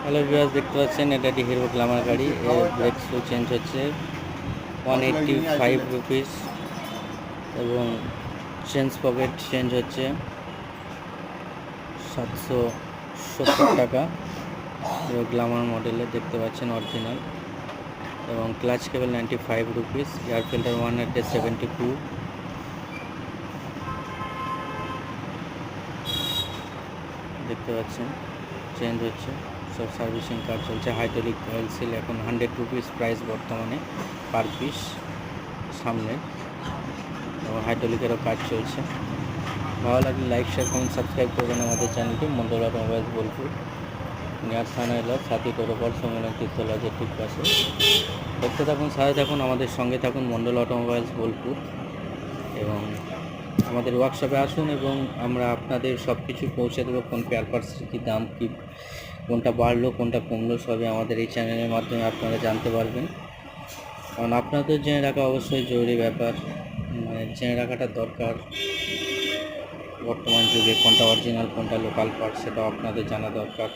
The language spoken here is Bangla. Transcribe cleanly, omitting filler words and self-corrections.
হ্যালো ভিউয়ার্স, দেখতে পাচ্ছেন এটা একটি হিরো গ্ল্যামার গাড়ি। এর ব্রেক শু চেঞ্জ হচ্ছে 185 রুপিস এবং চেঞ্জ পকেট চেঞ্জ হচ্ছে 770 টাকা। হিরো গ্ল্যামার মডেলে দেখতে পাচ্ছেন অরিজিনাল। এবং ক্লাচ কেবল 95 রুপিস, এয়ার ফিল্টার 172 দেখতে পাচ্ছেন চেঞ্জ হচ্ছে। সব সার্ভিসিং কাজ চলছে। হাইড্রোলিক অয়েল সিল এখন 100 রুপিস প্রাইস বর্তমানে পার পিস সামনে, এবং হাইড্রোলিকেরও কাজ চলছে। ভালো লাগলে লাইক, শেয়ার, কমেন্ট, সাবস্ক্রাইব করবেন আমাদের চ্যানেলটি। মন্ডল অটোমোবাইলস বোলপুর, নিয়ার থানা এলাকা সাথী টোরোপাল সম্মেলন তীর্থলজের ঠিক পাশে। দেখতে থাকুন, সাথে থাকুন, আমাদের সঙ্গে থাকুন। মন্ডল অটোমোবাইলস বোলপুর এবং আমাদের ওয়ার্কশপে আসুন এবং আমরা আপনাদের সব কিছু পৌঁছে দেবো। কোন পেয়ার পার্টসের কী দাম, কী কোনটা বাড়লো কোনটা কমলো সবই আমাদের এই চ্যানেলের মাধ্যমে আপনারা জানতে পারবেন। কারণ আপনাদের জেনে রাখা অবশ্যই জরুরি ব্যাপার, মানে জেনে রাখাটা দরকার। বর্তমান যুগে কোনটা অরিজিনাল কোনটা লোকাল পার্ট সেটাও আপনাদের জানা দরকার।